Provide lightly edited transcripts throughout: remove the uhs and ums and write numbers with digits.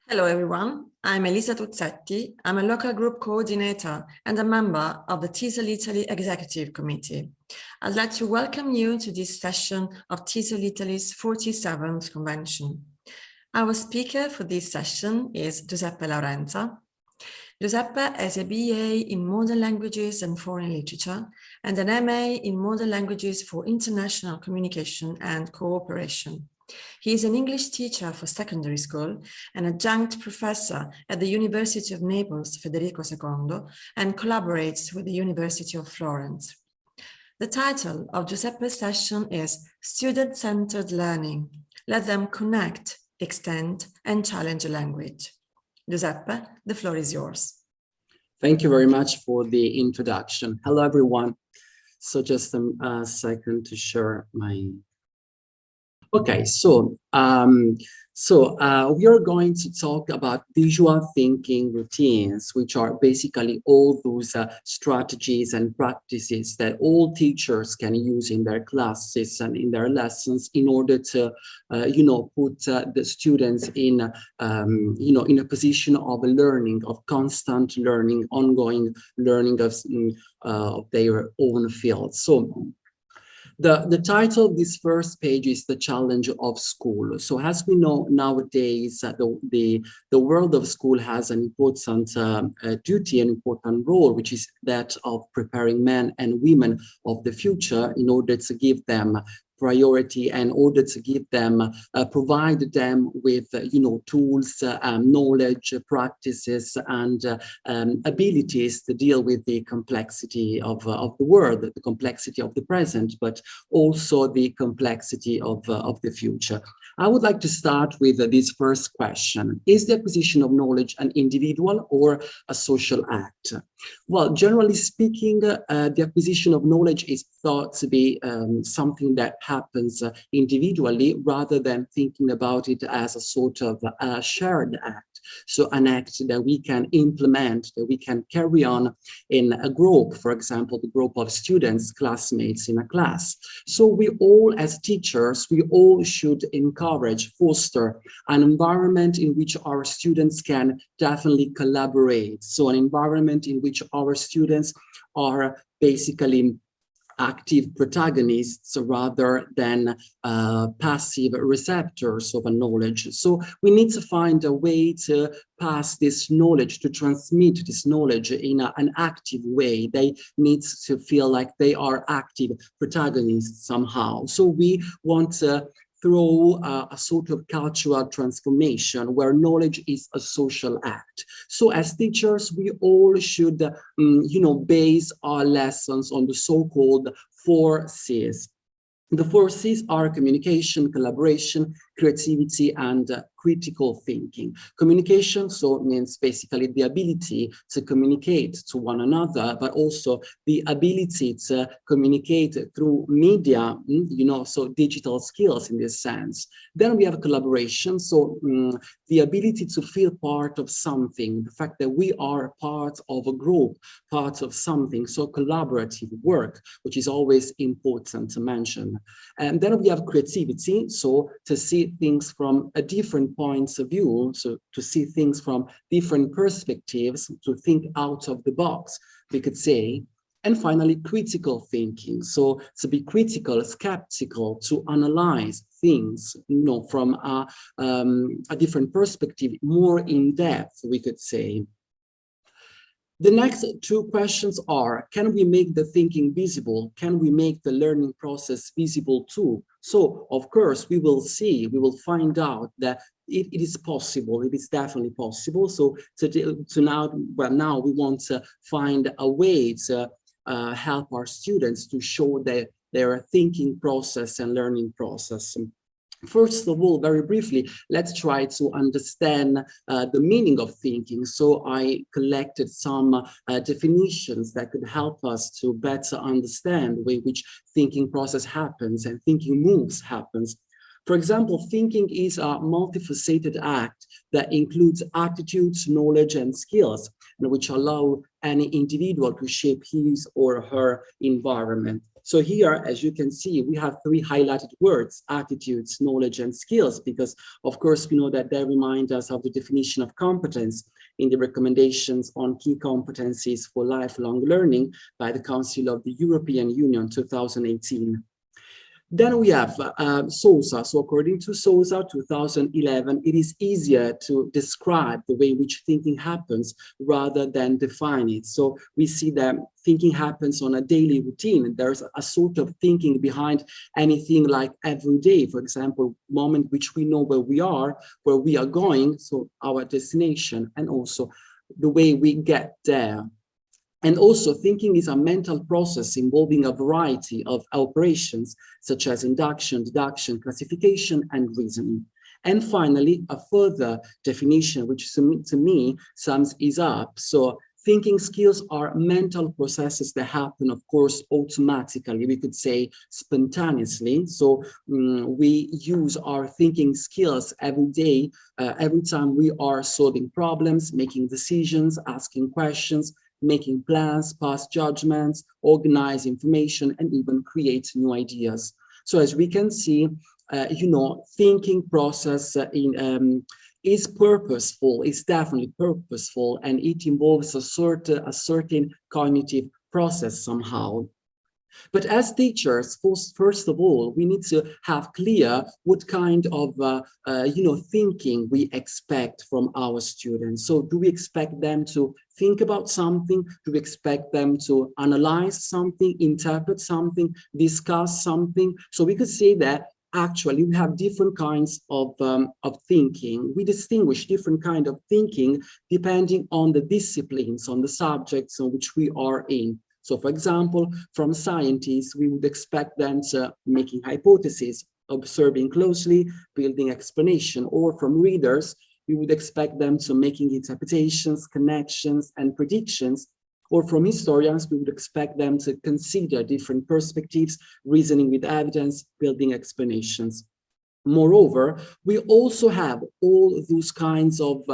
Hello everyone, I'm Elisa Tuzzetti. I'm a local group coordinator and a member of the TESOL Italy Executive Committee. I'd like to welcome you to this session of TESOL Italy's 47th convention. Our speaker for this session is Giuseppe Laurenza. Giuseppe has a BA in Modern Languages and Foreign Literature and an MA in Modern Languages for International Communication and Cooperation. He is an English teacher for secondary school, an adjunct professor at the University of Naples Federico II, and collaborates with the University of Florence. The title of Giuseppe's session is Student-Centered Learning. Let them connect, extend, and challenge a language. Giuseppe, the floor is yours. Thank you very much for the introduction. Hello, everyone. So just a second to share my... Okay, so we are going to talk about visual thinking routines, which are basically all those strategies and practices that all teachers can use in their classes and in their lessons in order to, put the students in, in a position of learning, of constant learning, ongoing learning of their own field. So the title of this first page is The Challenge of School. So as we know nowadays, the world of school has an important duty, an important role, which is that of preparing men and women of the future in order to give them priority and in order to give them, provide them with, tools, knowledge, practices, and abilities to deal with the complexity of the world, the complexity of the present, but also the complexity of the future. I would like to start with this first question. Is the acquisition of knowledge an individual or a social act? Well, generally speaking, the acquisition of knowledge is thought to be something that happens individually rather than thinking about it as a sort of shared act. So an act that we can implement, that we can carry on in a group, for example, the group of students, classmates in a class. So we all, as teachers, we all should encourage, foster an environment in which our students can definitely collaborate. So an environment in which our students are basically active protagonists rather than passive receptors of a knowledge. So we need to find a way to pass this knowledge, to transmit this knowledge in an active way. They need to feel like they are active protagonists somehow. So we want to through a sort of cultural transformation where knowledge is a social act. So as teachers, we all should, base our lessons on the so-called 4 C's. The 4 C's are communication, collaboration, creativity, and critical thinking. Communication, so means basically the ability to communicate to one another, but also the ability to communicate through media, so digital skills in this sense. Then we have collaboration, so the ability to feel part of something, the fact that we are part of a group, part of something, so collaborative work, which is always important to mention. And then we have creativity, so to see things from a different points of view, so to see things from different perspectives, to think out of the box, we could say. And finally, critical thinking, so to be critical, skeptical, to analyze things, from a different perspective, more in depth, we could say. The next 2 questions are, can we make the thinking visible? Can we make the learning process visible too? So, of course, we will find out that it is possible, it is definitely possible. So now we want to find a way to help our students to show their thinking process and learning process. First of all, very briefly, let's try to understand the meaning of thinking. So I collected some definitions that could help us to better understand the way which thinking process happens and thinking moves happens. For example, thinking is a multifaceted act that includes attitudes, knowledge, and skills, and which allow any individual to shape his or her environment. So here, as you can see, we have three highlighted words: attitudes, knowledge, and skills, because of course, we know that they remind us of the definition of competence in the recommendations on key competencies for lifelong learning by the Council of the European Union 2018. Then we have SOSA. So according to SOSA 2011, it is easier to describe the way in which thinking happens rather than define it. So we see that thinking happens on a daily routine. There's a sort of thinking behind anything like every day, for example, moment which we know where we are going, so our destination, and also the way we get there. And also, thinking is a mental process involving a variety of operations, such as induction, deduction, classification, and reasoning. And finally, a further definition, which to me sums it up. So thinking skills are mental processes that happen, of course, automatically, we could say spontaneously. So we use our thinking skills every day, every time we are solving problems, making decisions, asking questions, making plans, pass judgments, organize information, and even create new ideas. So as we can see, thinking process is purposeful, is definitely purposeful, and it involves a certain cognitive process somehow. But as teachers, first of all, we need to have clear what kind of thinking we expect from our students. So do we expect them to think about something? Do we expect them to analyze something, interpret something, discuss something? So we could say that actually we have different kinds of thinking. We distinguish different kind of thinking depending on the disciplines, on the subjects on which we are in. So for example, from scientists, we would expect them to making hypotheses, observing closely, building explanation, or from readers, we would expect them to making interpretations, connections, and predictions, or from historians, we would expect them to consider different perspectives, reasoning with evidence, building explanations. Moreover, we also have all those kinds of,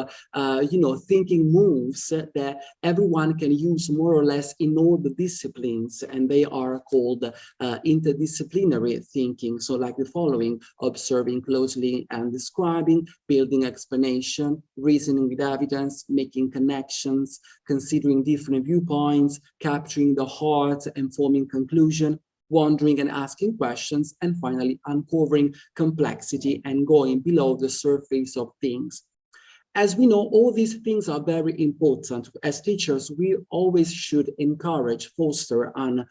thinking moves that everyone can use more or less in all the disciplines, and they are called interdisciplinary thinking. So like the following: observing closely and describing, building explanation, reasoning with evidence, making connections, considering different viewpoints, capturing the heart and forming conclusion, wondering and asking questions, and finally uncovering complexity and going below the surface of things. As we know, all these things are very important. As teachers, we always should encourage, foster a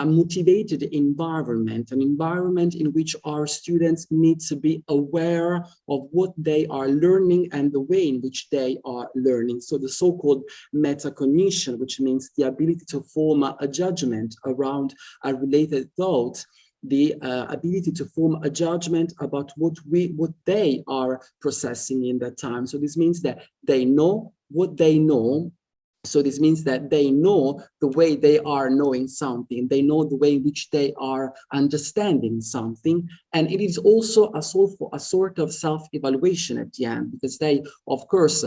motivated environment, an environment in which our students need to be aware of what they are learning and the way in which they are learning. So the so-called metacognition, which means the ability to form a judgment around a related thought, the ability to form a judgment about what they are processing in that time. So this means that they know what they know. So this means that they know the way they are knowing something. They know the way in which they are understanding something. And it is also a sort of self-evaluation at the end, because they, of course,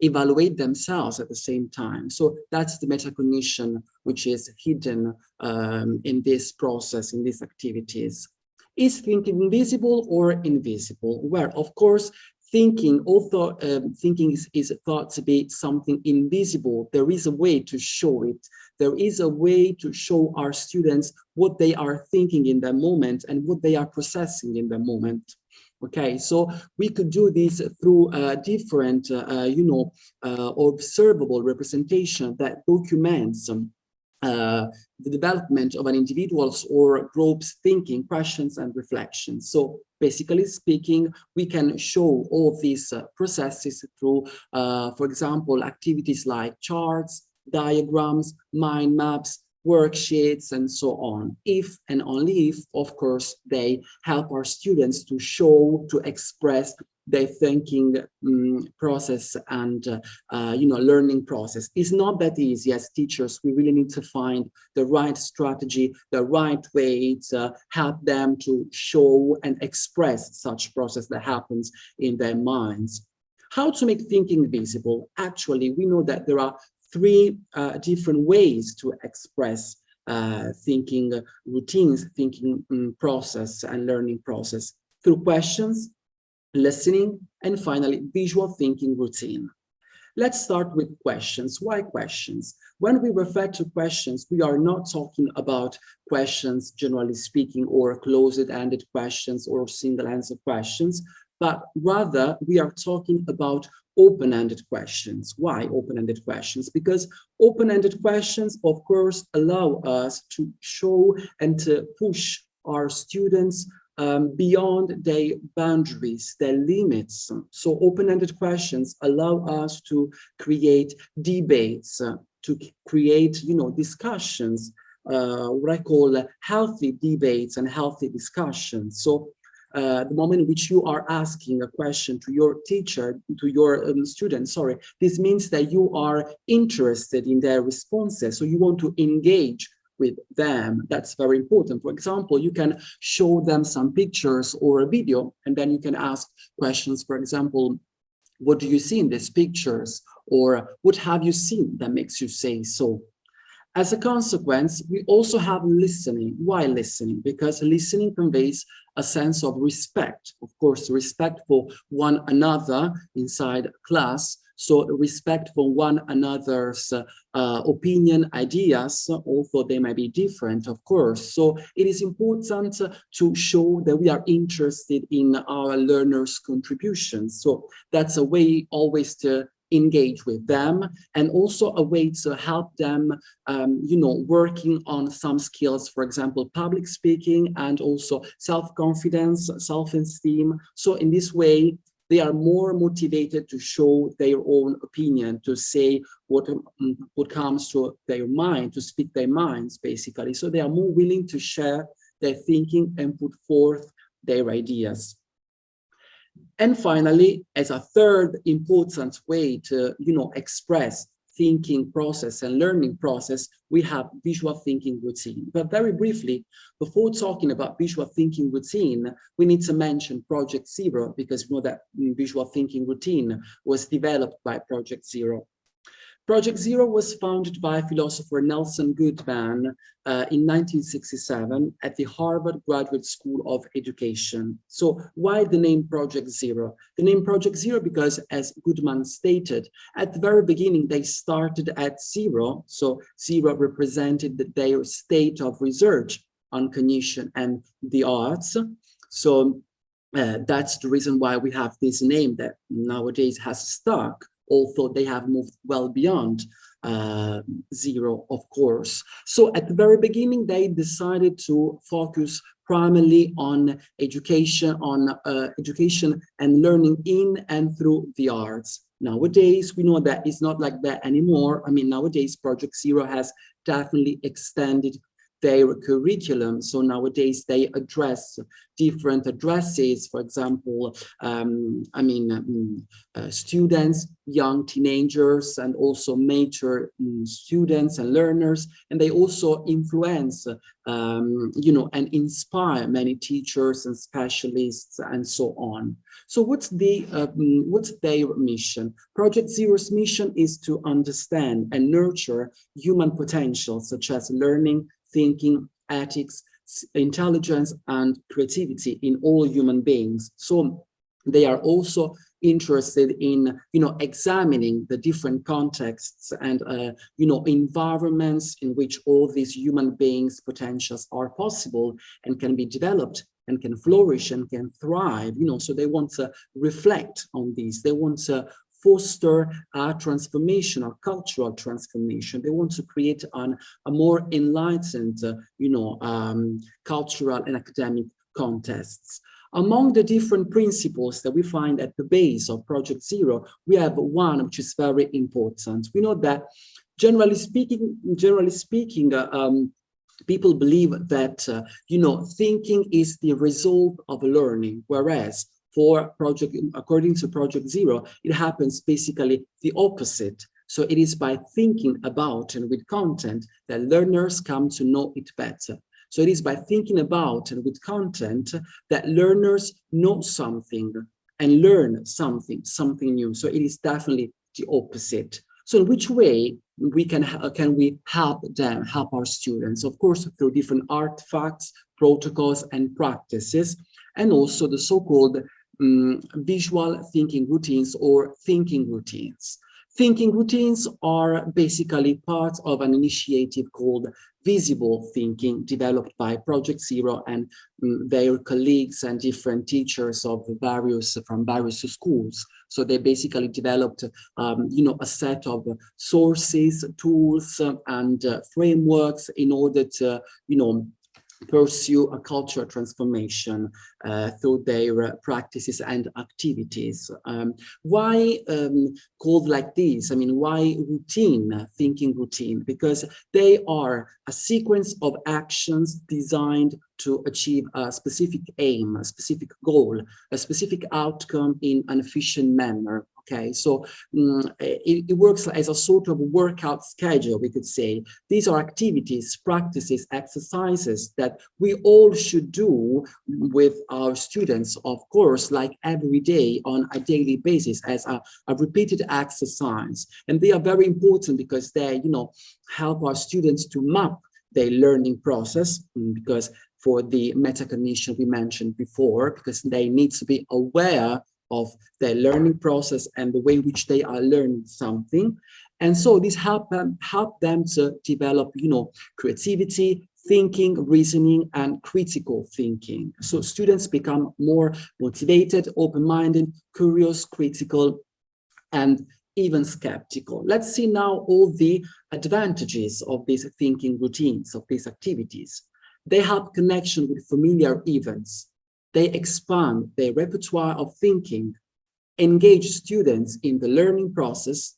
evaluate themselves at the same time. So that's the metacognition which is hidden in this process, in these activities. Is thinking invisible or invisible? Well, of course, thinking, although thinking is thought to be something invisible, there is a way to show it. There is a way to show our students what they are thinking in that moment and what they are processing in the moment. Okay, so we could do this through different, observable representation that documents the development of an individual's or group's thinking, questions, and reflections. So basically speaking, we can show all these processes through, for example, activities like charts, diagrams, mind maps, worksheets, and so on, if and only if, of course, they help our students to show, to express their thinking process and learning process. It's not that easy. As teachers, we really need to find the right strategy, the right way to help them to show and express such process that happens in their minds. How to make thinking visible? Actually, we know that there are three different ways to express thinking routines, thinking process and learning process through questions, listening, and finally visual thinking routine. Let's start with questions. Why questions? When we refer to questions, we are not talking about questions, generally speaking, or closed-ended questions or single-answer questions, but rather we are talking about open-ended questions. Why open-ended questions? Because open-ended questions, of course, allow us to show and to push our students beyond their boundaries, their limits. So open-ended questions allow us to create debates, to create, discussions, what I call healthy debates and healthy discussions. So the moment in which you are asking a question to your teacher, to your student, this means that you are interested in their responses. So you want to engage with them. That's very important. For example, you can show them some pictures or a video, and then you can ask questions. For example, what do you see in these pictures? Or what have you seen that makes you say so? As a consequence, we also have listening. Why listening? Because listening conveys a sense of respect. Of course, respect for one another inside class. So respect for one another's opinion, ideas, although they may be different, of course. So it is important to show that we are interested in our learners' contributions. So that's a way always to engage with them, and also a way to help them, working on some skills, for example, public speaking and also self-confidence, self-esteem. So in this way, they are more motivated to show their own opinion, to say what comes to their mind, to speak their minds, basically. So they are more willing to share their thinking and put forth their ideas. And finally, as a third important way to, express thinking process and learning process, we have visual thinking routine. But very briefly, before talking about visual thinking routine, we need to mention Project Zero, because we know that visual thinking routine was developed by Project Zero. Project Zero was founded by philosopher Nelson Goodman in 1967 at the Harvard Graduate School of Education. So why the name Project Zero? The name Project Zero because, as Goodman stated, at the very beginning, they started at zero. So zero represented their state of research on cognition and the arts. So that's the reason why we have this name that nowadays has stuck, although they have moved well beyond zero, of course. So at the very beginning, they decided to focus primarily on education and learning in and through the arts. Nowadays, we know that it's not like that anymore. I mean, nowadays, Project Zero has definitely extended their curriculum. So nowadays they address different addresses, for example, students, young teenagers, and also major students and learners. And they also influence, and inspire many teachers and specialists and so on. So what's their mission? Project Zero's mission is to understand and nurture human potential, such as learning, thinking, ethics, intelligence, and creativity in all human beings. So they are also interested in, examining the different contexts and, environments in which all these human beings' potentials are possible and can be developed and can flourish and can thrive, so they want to reflect on these. They want to foster a transformation, a cultural transformation. They want to create a more enlightened, cultural and academic contexts. Among the different principles that we find at the base of Project Zero, we have one which is very important. We know that, generally speaking, people believe that, thinking is the result of learning, whereas according to Project Zero, it happens basically the opposite. So it is by thinking about and with content that learners come to know it better. So it is by thinking about and with content that learners know something and learn something new. So it is definitely the opposite. So in which way can we help them, help our students? Of course, through different artifacts, protocols, and practices, and also the so-called visual thinking routines or thinking routines. Thinking routines are basically part of an initiative called Visible Thinking, developed by Project Zero and their colleagues and different teachers of from various schools. So they basically developed, a set of sources, tools, and frameworks in order to, pursue a cultural transformation through their practices and activities. Why called like this? I mean, why routine, thinking routine? Because they are a sequence of actions designed to achieve a specific aim, a specific goal, a specific outcome in an efficient manner. Okay, so it works as a sort of workout schedule, we could say. These are activities, practices, exercises that we all should do with our students, of course, like every day on a daily basis as a repeated exercise. And they are very important because they, help our students to map their learning process, because for the metacognition we mentioned before, because they need to be aware of their learning process and the way in which they are learning something. And so this help them to develop, creativity, thinking, reasoning, and critical thinking. So students become more motivated, open-minded, curious, critical, and even skeptical. Let's see now all the advantages of these thinking routines, of these activities. They help connection with familiar events. They expand their repertoire of thinking, engage students in the learning process,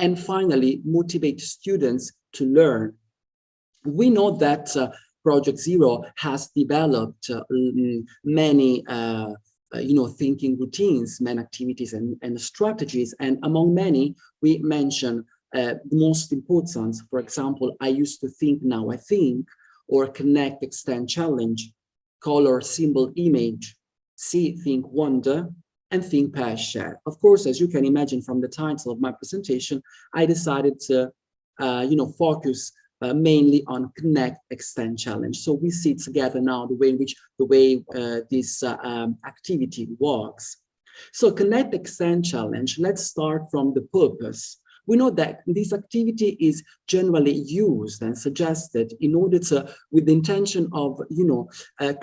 and finally, motivate students to learn. We know that Project Zero has developed many thinking routines, many activities and strategies. And among many, we mention the most important, for example, I used to think, now I think, or connect, extend, challenge, color, symbol, image, see, think, wonder, and think, pair, share. Of course, as you can imagine from the title of my presentation, I decided to, focus mainly on connect, extend, challenge. So we see together now the way in which this activity works. So connect, extend, challenge. Let's start from the purpose. We know that this activity is generally used and suggested in order to, with the intention of,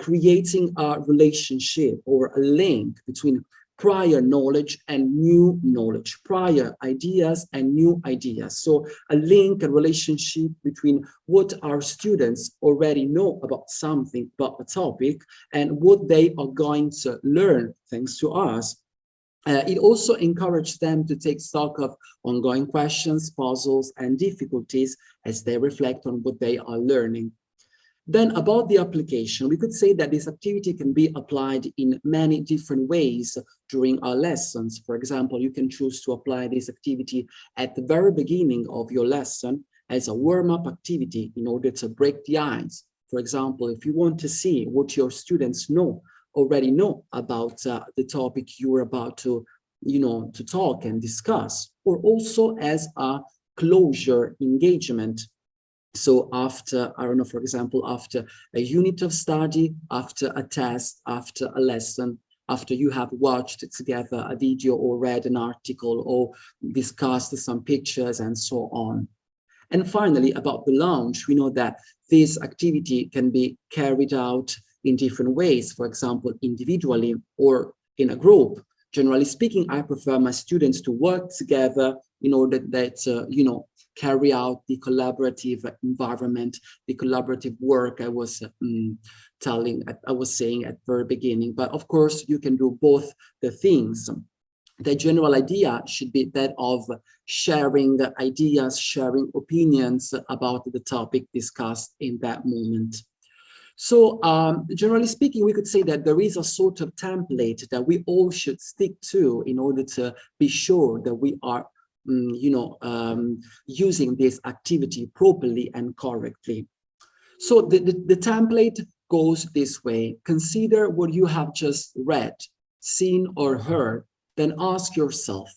creating a relationship or a link between prior knowledge and new knowledge, prior ideas and new ideas. So a link, a relationship between what our students already know about something, about a topic, and what they are going to learn thanks to us. It also encouraged them to take stock of ongoing questions, puzzles, and difficulties as they reflect on what they are learning. Then about the application, we could say that this activity can be applied in many different ways during our lessons. For example, you can choose to apply this activity at the very beginning of your lesson as a warm-up activity in order to break the ice. For example, if you want to see what your students already know about the topic you are about to, to talk and discuss, or also as a closure engagement. So after, I don't know, for example, after a unit of study, after a test, after a lesson, after you have watched together a video or read an article or discussed some pictures and so on. And finally, about the launch, we know that this activity can be carried out in different ways, for example, individually or in a group. Generally speaking, I prefer my students to work together in order that, carry out the collaborative environment, the collaborative work I was saying at the very beginning. But of course, you can do both the things. The general idea should be that of sharing ideas, sharing opinions about the topic discussed in that moment. So generally speaking, we could say that there is a sort of template that we all should stick to in order to be sure that we are using this activity properly and correctly. So the template goes this way. Consider what you have just read, seen, or heard. Then ask yourself,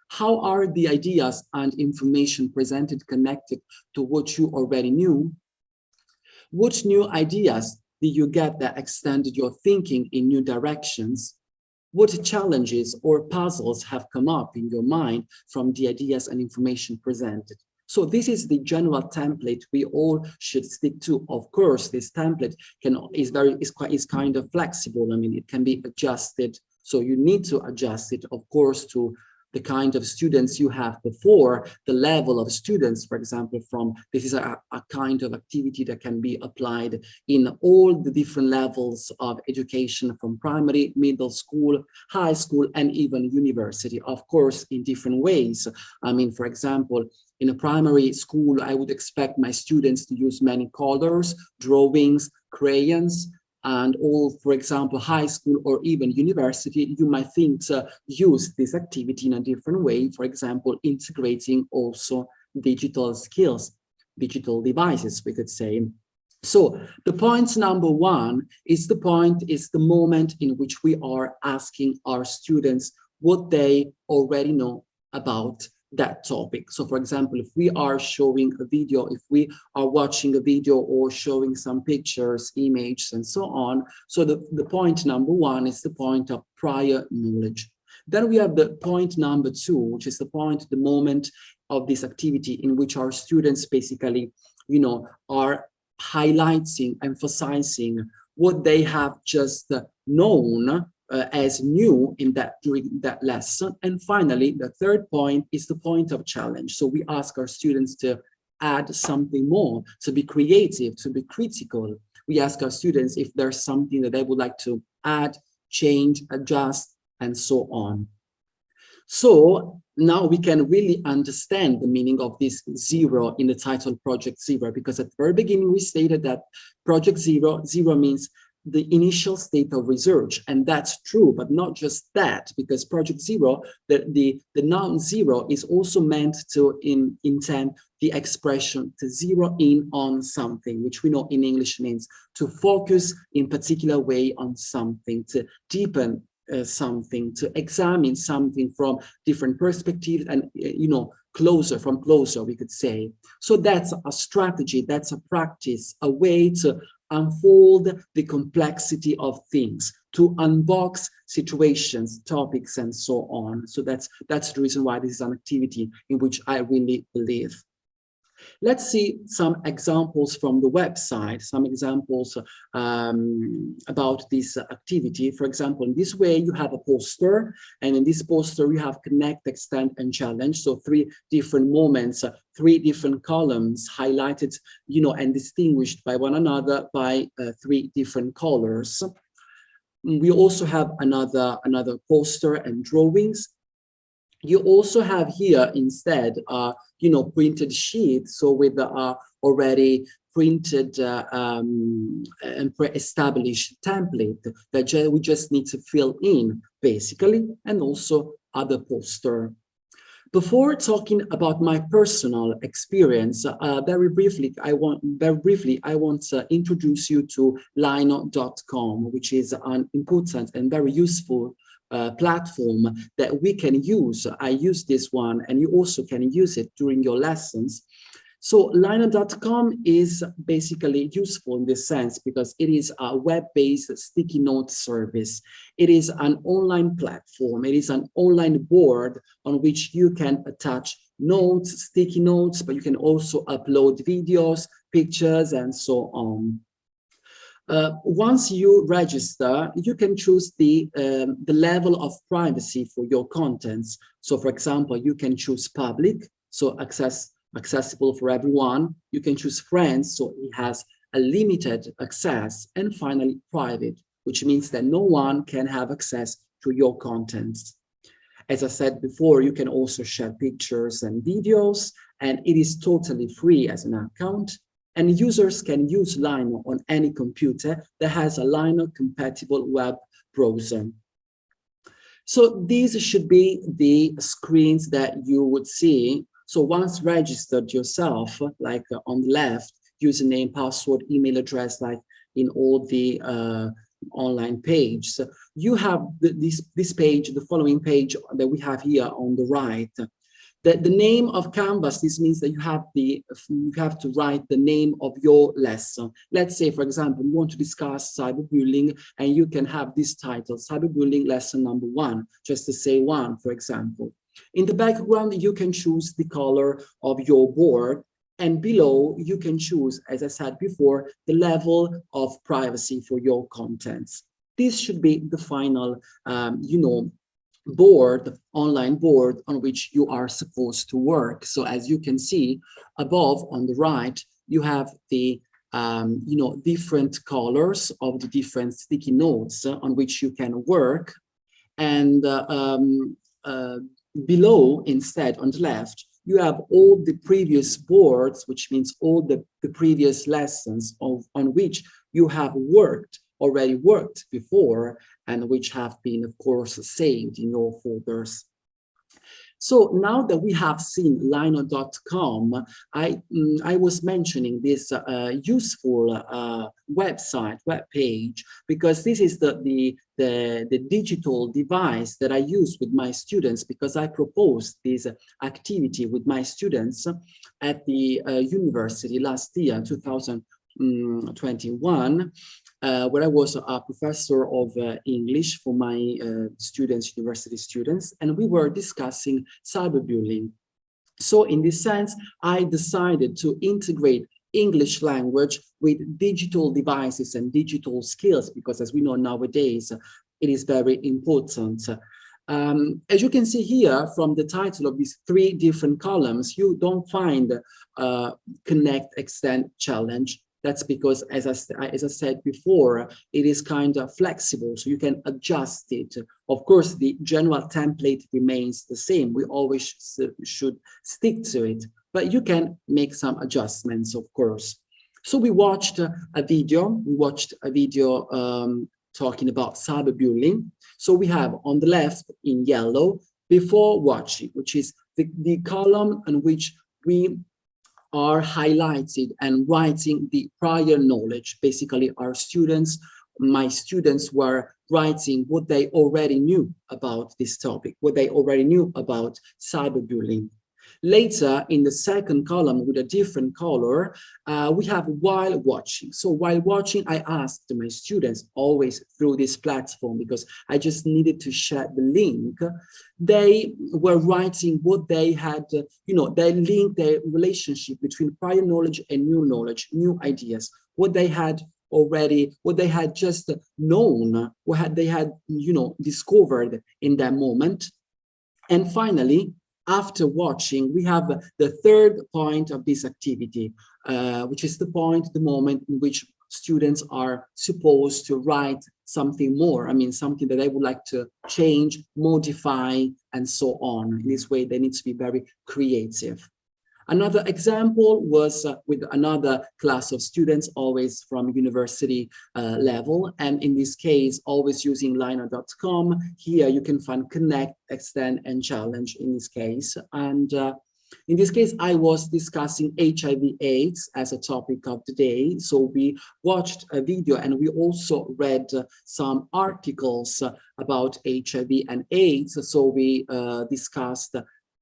How are the ideas and information presented connected to what you already knew? What new ideas did you get that extended your thinking in new directions? What challenges or puzzles have come up in your mind from the ideas and information presented? So this is the general template we all should stick to. Of course, this template is kind of flexible. I mean, it can be adjusted. So you need to adjust it, of course, to the kind of students you have before, the level of students, for example, this is a kind of activity that can be applied in all the different levels of education, from primary, middle school, high school, and even university, of course, in different ways. I mean, for example, in a primary school, I would expect my students to use many colors, drawings, crayons, and all, for example, high school or even university, you might think to use this activity in a different way, for example, integrating also digital skills, digital devices, we could say. So the point number one is the moment in which we are asking our students what they already know about that topic. So for example, if we are showing a video, if we are watching a video or showing some pictures, images, and so on, so the point number one is the point of prior knowledge. Then we have the point number two, which is the moment of this activity in which our students basically, are highlighting, emphasizing what they have just known as new during that lesson. And finally, the third point is the point of challenge. So we ask our students to add something more, to be creative, to be critical. We ask our students if there's something that they would like to add, change, adjust, and so on. So now we can really understand the meaning of this zero in the title Project Zero, because at the very beginning we stated that Project Zero means the initial state of research, and that's true, but not just that, because Project Zero, the noun zero is also meant to intend the expression to zero in on something, which we know in English means to focus in particular way on something, to deepen something, to examine something from different perspectives and, closer, we could say. So that's a strategy, that's a practice, a way to unfold the complexity of things, to unbox situations, topics, and so on. So that's the reason why this is an activity in which I really believe. Let's see some examples from the website, some examples about this activity. For example, in this way, you have a poster, and in this poster, you have connect, extend, and challenge. So 3 different moments, 3 different columns highlighted, and distinguished by one another by 3 different colors. We also have another poster and drawings. You also have here instead, printed sheet. So with the already printed and pre-established template that we just need to fill in basically, and also other poster. Before talking about my personal experience, very briefly, I want to introduce you to Lino.com, which is an important and very useful platform that we can use. I use this one, and you also can use it during your lessons. So Lino.com is basically useful in this sense because it is a web-based sticky note service. It is an online platform. It is an online board on which you can attach notes, sticky notes, but you can also upload videos, pictures, and so on. Once you register, you can choose the level of privacy for your contents. So for example, you can choose public, so accessible for everyone. You can choose friends, so it has a limited access. And finally, private, which means that no one can have access to your contents. As I said before, you can also share pictures and videos, and it is totally free as an account. And users can use Lino on any computer that has a Lino-compatible web browser. So these should be the screens that you would see. So once registered yourself, like on the left, username, password, email address, like in all the online page. So you have this page, the following page that we have here on the right. The name of Canvas, this means that you have to write the name of your lesson. Let's say, for example, you want to discuss cyberbullying, and you can have this title, Cyberbullying Lesson Number 1, just to say 1, for example. In the background, you can choose the color of your board, and below you can choose, as I said before, the level of privacy for your contents. This should be the final, online board on which you are supposed to work. So as you can see above on the right, you have the different colors of the different sticky notes on which you can work, and below, instead, on the left, you have all the previous boards, which means all the previous lessons on which you have already worked before, and which have been, of course, saved in your folders. So now that we have seen Lino.com, I was mentioning this useful web page, because this is the digital device that I use with my students, because I proposed this activity with my students at the university last year, 2021. Where I was a professor of English for my university students, and we were discussing cyberbullying. So in this sense, I decided to integrate English language with digital devices and digital skills, because as we know nowadays, it is very important. As you can see here from the title of these 3 different columns, you don't find Connect, Extend, Challenge. That's because, as I said before, it is kind of flexible, so you can adjust it. Of course, the general template remains the same. We always should stick to it, but you can make some adjustments, of course. So we watched a video. Talking about cyberbullying. So we have on the left in yellow, before watching, which is the column in which we are highlighted and writing the prior knowledge. Basically, my students were writing what they already knew about this topic, what they already knew about cyberbullying. Later, in the second column with a different color, we have while watching. So while watching, I asked my students, always through this platform, because I just needed to share the link. They were writing what they had, they linked their relationship between prior knowledge and new knowledge, new ideas, what they had already, what they had just known, what they had, discovered in that moment. And finally, after watching, we have the third point of this activity, which is the moment in which students are supposed to write something more. I mean, something that they would like to change, modify, and so on. In this way, they need to be very creative. Another example was with another class of students, always from university level. And in this case, always using Lino.com. Here you can find Connect, Extend, and Challenge in this case. And in this case, I was discussing HIV/AIDS as a topic of the day. So we watched a video and we also read some articles about HIV and AIDS. So we discussed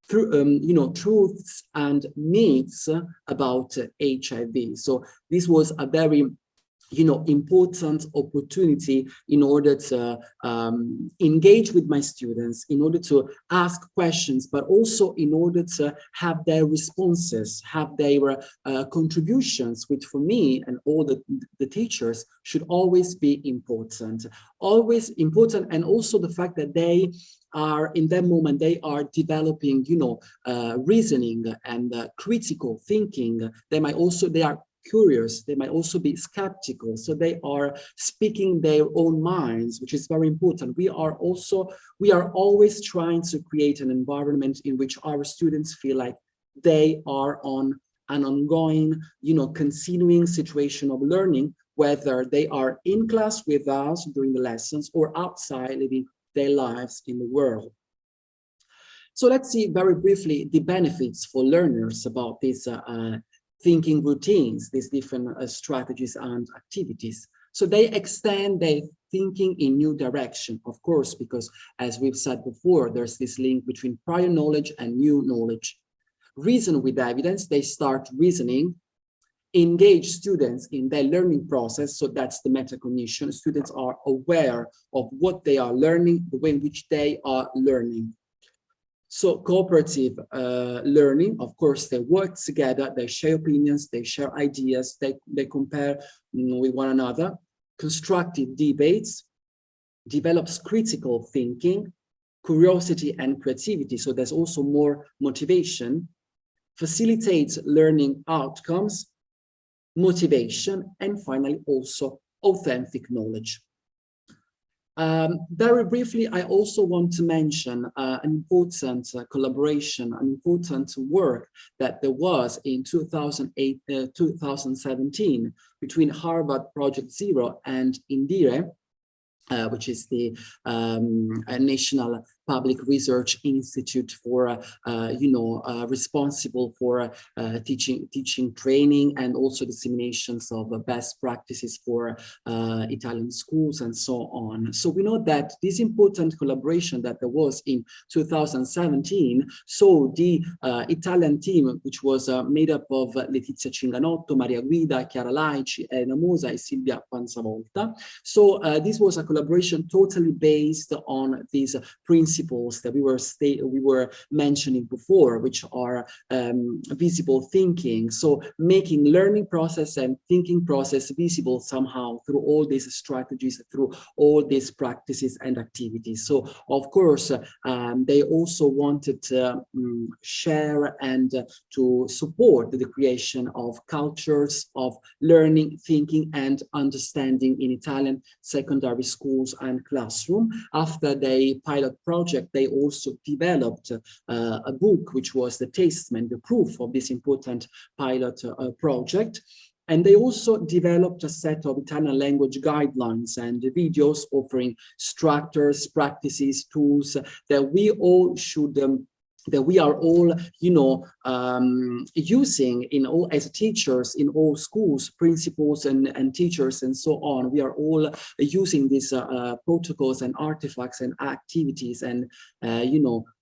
truths and myths about HIV. So this was a very important opportunity in order to engage with my students, in order to ask questions, but also in order to have their responses, have their contributions, which for me and all the teachers should always be important. Always important, and also the fact that they are, in that moment, they are developing, reasoning and critical thinking. They are curious, they might also be skeptical, so they are speaking their own minds, which is very important. We are always trying to create an environment in which our students feel like they are on an ongoing, continuing situation of learning, whether they are in class with us during the lessons or outside living their lives in the world. So let's see very briefly the benefits for learners about this thinking routines, these different strategies and activities. So they extend their thinking in new direction, of course, because as we've said before, there's this link between prior knowledge and new knowledge. Reason with evidence, they start reasoning, engage students in their learning process. So that's the metacognition. Students are aware of what they are learning, the way in which they are learning. So cooperative learning, of course, they work together, they share opinions, they share ideas, they compare with one another. Constructive debates, develops critical thinking, curiosity and creativity. So there's also more motivation, facilitates learning outcomes, motivation, and finally also authentic knowledge. Very briefly, I also want to mention an important collaboration, an important work that there was in 2017 between Harvard Project Zero and INDIRE, which is the National Public Research Institute for, responsible for teaching training and also disseminations of best practices for Italian schools and so on. So we know that this important collaboration that there was in 2017 saw the Italian team, which was made up of Letizia Cinganotto, Maria Guida, Chiara Laici, Elena Mosa, and Silvia Panzavolta. So this was a collaboration totally based on these principles that we were mentioning before, which are visible thinking. So making learning process and thinking process visible somehow through all these strategies, through all these practices and activities. So of course, they also wanted to share and to support the creation of cultures of learning, thinking, and understanding in Italian secondary schools and classroom. After the pilot project, they also developed a book, which was the testament, the proof of this important pilot project. And they also developed a set of Italian language guidelines and videos offering structures, practices, tools that we all should that we are all, using in all as teachers in all schools, principals and teachers and so on. We are all using these protocols and artifacts and activities and,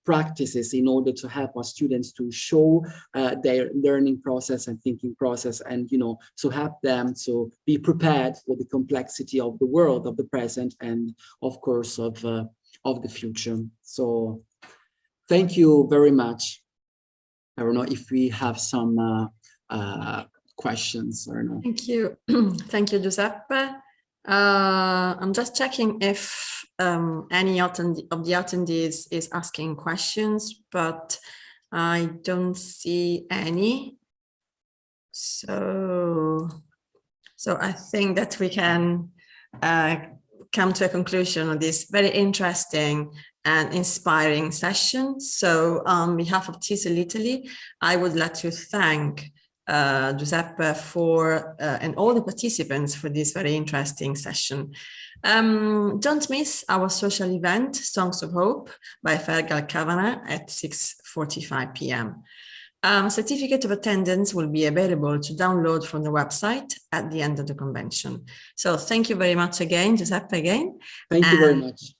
practices in order to help our students to show their learning process and thinking process and, to help them to be prepared for the complexity of the world, of the present, and of course of the future. So thank you very much. I don't know if we have some questions or not. Thank you. Thank you, Giuseppe. I'm just checking if any of the attendees is asking questions, but I don't see any. So I think that we can come to a conclusion of this very interesting and inspiring session. So on behalf of TESOL Italy, I would like to thank Giuseppe and all the participants for this very interesting session. Don't miss our social event, Songs of Hope by Fergal Kavanagh at 6:45 p.m. Certificate of attendance will be available to download from the website at the end of the convention. So thank you very much again, Giuseppe, again. Thank you very much.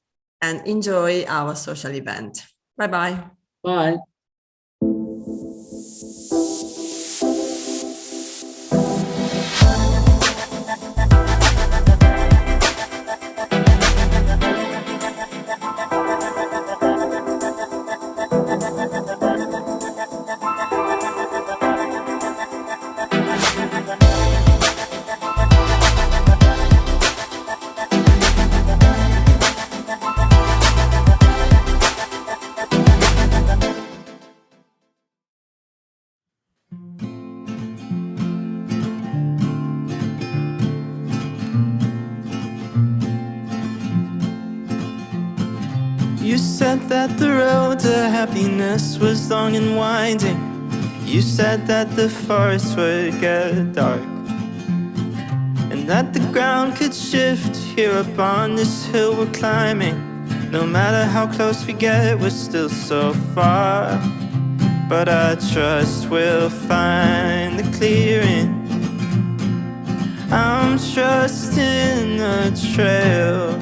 And enjoy our social event. Bye-bye. Bye. You said that the road to happiness was long and winding. You said that the forest would get dark, and that the ground could shift here upon this hill we're climbing. No matter how close we get, we're still so far. But I trust we'll find the clearing. I'm trusting the trail.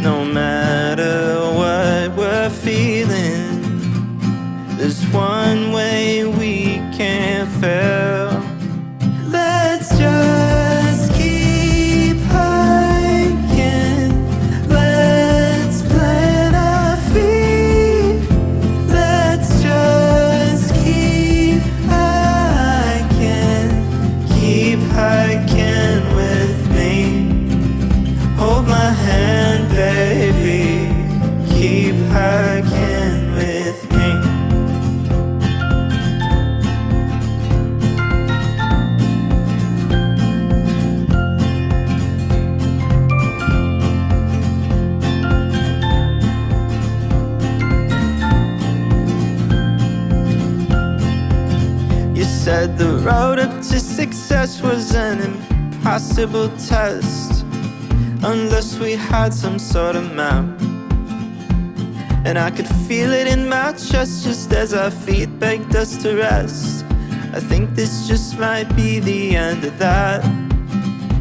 No matter what we're feeling, there's one way we can't fail. Let's just keep hiking. Let's plant our feet. Let's just keep hiking. Keep hiking with me. Hold my hand, baby. Keep hiking with me. You said the road up to success was an impossible test unless we had some sort of map. And I could feel it in my chest just as our feet begged us to rest. I think this just might be the end of that.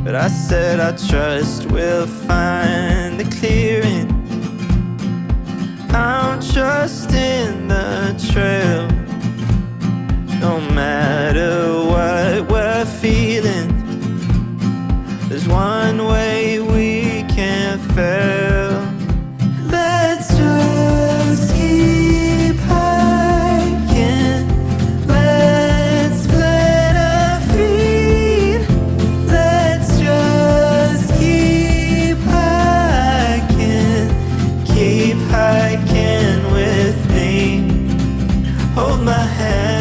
But I said I trust we'll find the clearing. I'm trusting the trail. No matter what we're feeling, there's one way we can't fail. Let's just keep hiking. Let's plant our feet. Let's just keep hiking. Keep hiking with me. Hold my hand.